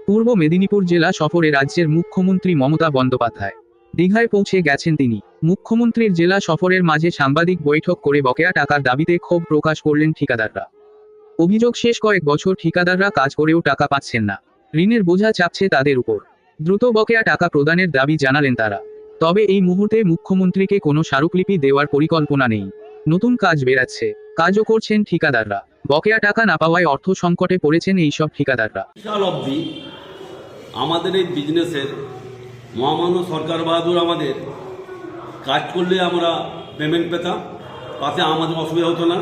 পূর্ব মেদিনীপুর জেলা সফরে রাজ্যের মুখ্যমন্ত্রী মমতা বন্দ্যোপাধ্যায় দীঘায় পৌঁছে গেছেন তিনি। মুখ্যমন্ত্রীর জেলা সফরের মাঝে সাংবাদিক বৈঠক করে বকেয়া টাকার দাবিতে ক্ষোভ প্রকাশ করলেন ঠিকাদাররা। অভিযোগ, শেষ কয়েক বছর ঠিকাদাররা কাজ করেও টাকা পাচ্ছেন না, ঋণের বোঝা চাপছে তাদের উপর। দ্রুত বকেয়া টাকা প্রদানের দাবি জানালেন তারা। তবে এই মুহূর্তে মুখ্যমন্ত্রীকে কোনো স্মারকলিপি দেওয়ার পরিকল্পনা নেই। নতুন কাজ বেরাচ্ছে, কাজও করছেন ঠিকাদাররা। বকেয়া টাকা না পাওয়ায় অর্থ সংকটে পড়েছেন এইসব ঠিকাদাররা। বিশাল অবধি আমাদের এই বিজনেসের মহামান্য সরকার বাহাদুর আমাদের কাজ করলে আমরা পেমেন্ট পেতাম, তাতে আমাদের অসুবিধা হতো না।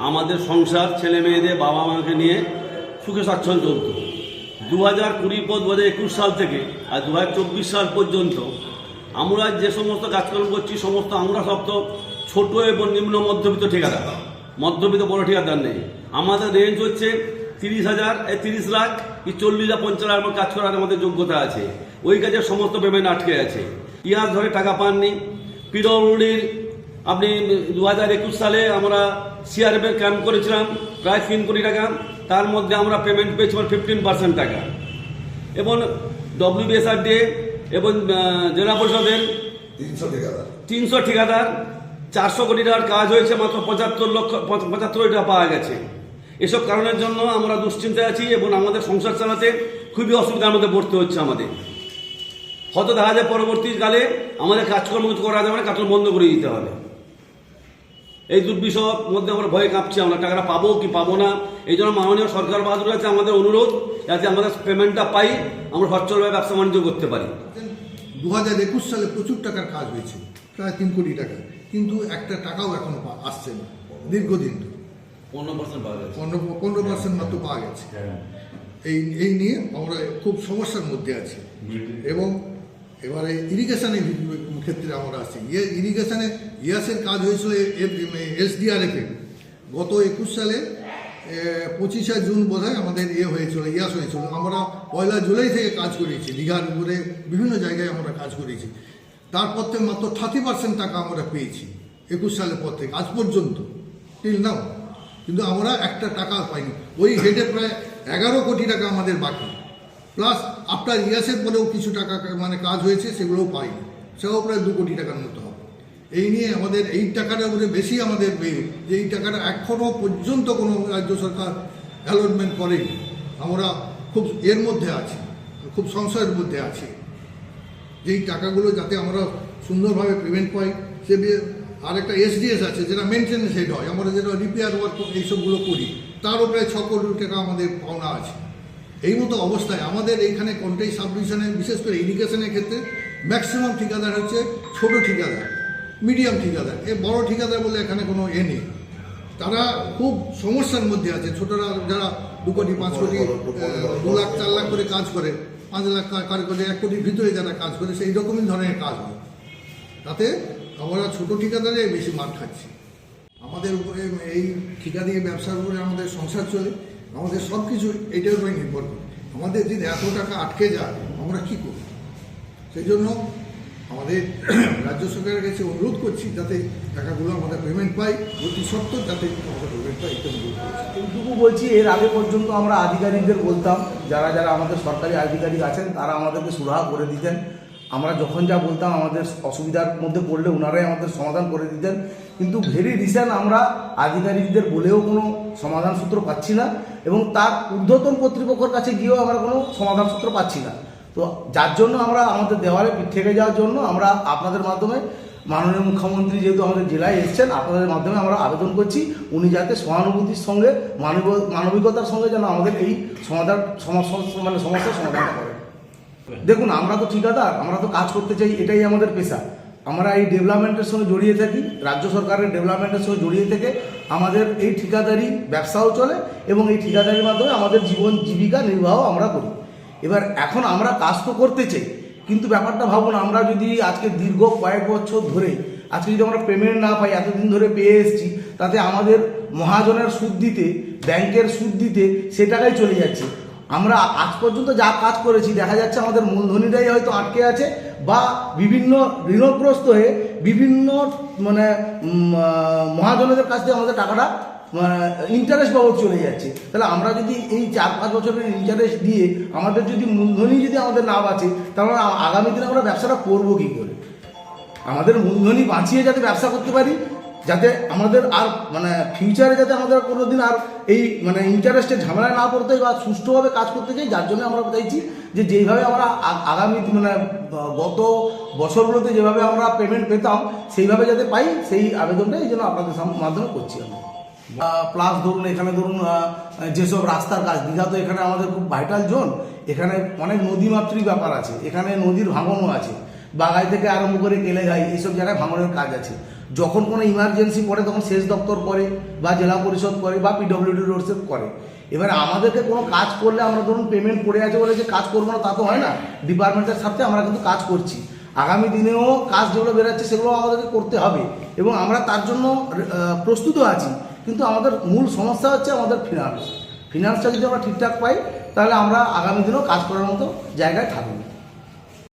আমাদের সংসার, ছেলে মেয়েদের, বাবা মাকে নিয়ে সুখে স্বাচ্ছন্দ্য চলত। 2020 পর 2021 সাল থেকে আর 2024 সাল পর্যন্ত আমরা যে সমস্ত কাজকর্ম করছি সমস্ত আমরা সব তো ছোট এবং নিম্ন মধ্যবিত্ত ঠিকাদার, মধ্যবিত্ত বড় ঠিকাদার নেই। আমাদের রেঞ্জ হচ্ছে 30 লাখ কি 40 লাখ 50 লাখ কাজ করার আমাদের যোগ্যতা আছে। ওই কাজের সমস্ত পেমেন্ট আটকে আছে, ইয়ার ধরে টাকা পাননি। পিডব্লিউডির আপনি 2021 সালে আমরা সিআরএফের ক্যাম্প করেছিলাম প্রায় 3 কোটি টাকা, তার মধ্যে আমরা পেমেন্ট পেয়েছিলাম 15% টাকা। এবং ডব্লিউবিএসআরডি এবং জেলা পরিষদের 300 ঠিকাদার 400 কোটি টাকার কাজ হয়েছে, মাত্র 75 কোটি টাকা পাওয়া গেছে। এসব কারণের জন্য আমরা দুশ্চিন্তায় আছি এবং আমাদের সংসার চালাতে খুবই অসুবিধার মধ্যে পড়তে হচ্ছে আমাদের। হয়তো দেখা যায় পরবর্তীকালে আমাদের কাজকর্ম করা যাবে না, কাজকর্ম বন্ধ করে দিতে হবে। এই দুর্বিষয়ের মধ্যে আমরা ভয়ে কাঁপছি, আমরা টাকাটা পাবো কি পাবো না। এই জন্য মাননীয় সরকার বাহাদুর কাছে আমাদের অনুরোধ, যাতে আমাদের পেমেন্টটা পাই, আমরা সচ্ছলভাবে ব্যবসা বাণিজ্য করতে পারি। 2021 সালে প্রচুর টাকার কাজ হয়েছে, প্রায় 3 কোটি টাকা, কিন্তু একটা টাকাও এখনো আসছে না। দীর্ঘদিন 15% পাওয়া গেছে, 15% মাত্র পাওয়া গেছে। এই নিয়ে আমরা খুব সমস্যার মধ্যে আছি। এবং এবারে ইরিগেশনের ক্ষেত্রে আমরা আছি। ইরিগেশনে ইয়াসের কাজ হয়েছিল এসডিআরএফে গত 21 সালে 25 জুন বোধহয় আমাদের হয়েছিল, ইয়াস হয়েছিল। আমরা 1 জুলাই থেকে কাজ করেছি, দীঘার উপরে বিভিন্ন জায়গায় আমরা কাজ করেছি। তারপর থেকে মাত্র 30% টাকা আমরা পেয়েছি 21 সালের পর থেকে আজ পর্যন্ত, টিল নাও। কিন্তু আমরা একটা টাকা পাইনি। ওই হেডে প্রায় 11 কোটি টাকা আমাদের বাকি, প্লাস আফটার ইয়াসের পরেও কিছু টাকা মানে কাজ হয়েছে, সেগুলোও পাইনি, সেটাও প্রায় 2 কোটি টাকার মতো হবে। এই নিয়ে আমাদের এই টাকাটার উপরে বেশি আমাদের যে এই টাকাটা এখনও পর্যন্ত কোনো রাজ্য সরকার অ্যালটমেন্ট করেনি। আমরা খুব এর মধ্যে আছি, খুব সংশয়ের মধ্যে আছি যে এই টাকাগুলো যাতে আমরা সুন্দরভাবে পেমেন্ট পাই। সে আরেকটা এসডিএস আছে যেটা মেনটেন্যান্স হেড হয়, আমরা যেটা রিপেয়ার ওয়ার্ক এইসবগুলো করি, তারও প্রায় 6 কোটি টাকা আমাদের পাওনা আছে। এই মতো অবস্থায় আমাদের এইখানে কোনটাই সাব ডিভিশনে, বিশেষ করে ইরিগেশনের ক্ষেত্রে ম্যাক্সিমাম ঠিকাদার হচ্ছে ছোট ঠিকাদার, মিডিয়াম ঠিকাদার। বড় ঠিকাদার বলে এখানে কোনো নেই। তারা খুব সমস্যার মধ্যে আছে। ছোটরা যারা 2 কোটি 5 কোটি 2 লাখ 4 লাখ করে কাজ করে, 5 লাখ কাজ করে, 1 কোটির ভিতরে যারা কাজ করে, সেই রকমই ধরনের কাজ হয়। তাতে আমরা ছোট ঠিকাদারে বেশি মার খাচ্ছি। আমাদের উপরে এই ঠিকাদারি ব্যবসার উপরে আমাদের সংসার চলে, আমাদের সব কিছু এইটার উপরে নির্ভর করে। আমাদের যদি এত টাকা আটকে যায় আমরা কী করব? সেই জন্য আমাদের রাজ্য সরকারের কাছে অনুরোধ করছি যাতে টাকাগুলো আমাদের পেমেন্ট পাই, অতি সত্ত্বর যাতে আমাদের পেমেন্ট পাই, এটা অনুরোধ করছি। এইটুকু বলছি, এর আগে পর্যন্ত আমরা আধিকারিকদের বলতাম, যারা যারা আমাদের সরকারি আধিকারিক আছেন তারা আমাদেরকে সুরাহা করে দিতেন। আমরা যখন যা বলতাম আমাদের অসুবিধার মধ্যে পড়লে ওনারাই আমাদের সমাধান করে দিতেন। কিন্তু ভেরি রিসেন্ট আমরা আধিকারিকদের বলেও কোনো সমাধান সূত্র পাচ্ছি না, এবং তার ঊর্ধ্বতন কর্তৃপক্ষের কাছে গিয়েও আমরা কোনো সমাধান সূত্র পাচ্ছি না। তো যার জন্য আমরা আমাদের দেওয়ালে ঠেকে যাওয়ার জন্য আমরা আপনাদের মাধ্যমে, মাননীয় মুখ্যমন্ত্রী যেহেতু আমাদের জেলায় এসছেন, আপনাদের মাধ্যমে আমরা আবেদন করছি উনি যাতে সহানুভূতির সঙ্গে মানবিকতার সঙ্গে যেন আমাদের এই সমস্যার সমাধান করেন। দেখুন, আমরা তো ঠিকাদার, আমরা তো কাজ করতে চাই, এটাই আমাদের পেশা। আমরা এই ডেভেলপমেন্টের সঙ্গে জড়িয়ে থাকি, রাজ্য সরকারের ডেভেলপমেন্টের সঙ্গে জড়িয়ে থেকে আমাদের এই ঠিকাদারি ব্যবসাও চলে, এবং এই ঠিকাদারির মাধ্যমে আমাদের জীবিকা নির্বাহ আমরা করি। এবার এখন আমরা কাজ তো করতে চাই, কিন্তু ব্যাপারটা ভাবুন, আমরা যদি আজকে দীর্ঘ কয়েক বছর ধরে আজকে যদি আমরা পেমেন্ট না পাই, এতদিন ধরে পেয়ে এসেছি, তাতে আমাদের মহাজনের সুদ দিতে, ব্যাংকের সুদ দিতে সে টাকাই চলে যাচ্ছে। আমরা আজ পর্যন্ত যা কাজ করেছি দেখা যাচ্ছে আমাদের মূলধনীরাই হয়তো আটকে আছে, বা বিভিন্ন ঋণগ্রস্ত হয়ে বিভিন্ন মহাজনদের কাছ থেকে আমাদের টাকাটা ইন্টারেস্ট বাবদ চলে যাচ্ছে। তাহলে আমরা যদি এই 4-5 বছরের ইন্টারেস্ট দিয়ে আমাদের যদি মূলধনই যদি আমাদের না বাঁচে, তাহলে আগামী দিনে আমরা ব্যবসাটা করবো কী করে? আমাদের মূলধনই বাঁচিয়ে যাতে ব্যবসা করতে পারি, যাতে আমাদের আর ফিউচারে যাতে আমাদের কোনো দিন আর এই ইন্টারেস্টের ঝামেলায় না পড়তে হয় বা সুষ্ঠুভাবে কাজ করতে চাই। যার জন্য আমরা চাইছি যে যেইভাবে আমরা আগামী গত বছরগুলোতে যেভাবে আমরা পেমেন্ট পেতাম সেইভাবে যাতে পাই, সেই আবেদনটা এই জন্য আপনাদের মাধ্যমে করছি আমরা। প্লাস ধরুন এখানে যেসব রাস্তার কাজ, দীঘা তো এখানে আমাদের খুব ভাইটাল জোন, এখানে অনেক নদীমাতৃক ব্যাপার আছে, এখানে নদীর ভাঙনও আছে, বাগাই থেকে আরম্ভ করে কেলেঘাই এইসব জায়গায় ভাঙনের কাজ আছে। যখন কোনো ইমার্জেন্সি পড়ে তখন সেচ দপ্তর করে বা জেলা পরিষদ করে বা পিডব্লিউডি রোডস করে। এবারে আমাদেরকে কোনো কাজ করলে আমরা ধরুন পেমেন্ট পড়ে আছে বলে যে কাজ করবো না তা তো হয় না, ডিপার্টমেন্টের সাথে আমরা কিন্তু কাজ করছি। আগামী দিনেও কাজ যেগুলো বেরোচ্ছে সেগুলো আমাদেরকে করতে হবে এবং আমরা তার জন্য প্রস্তুতও আছি। কিন্তু আমাদের মূল সমস্যা হচ্ছে আমাদের ফিনান্সটা যদি আমরা ঠিকঠাক পাই তাহলে আমরা আগামী দিনেও কাজ করার মতো জায়গায় থাকবো।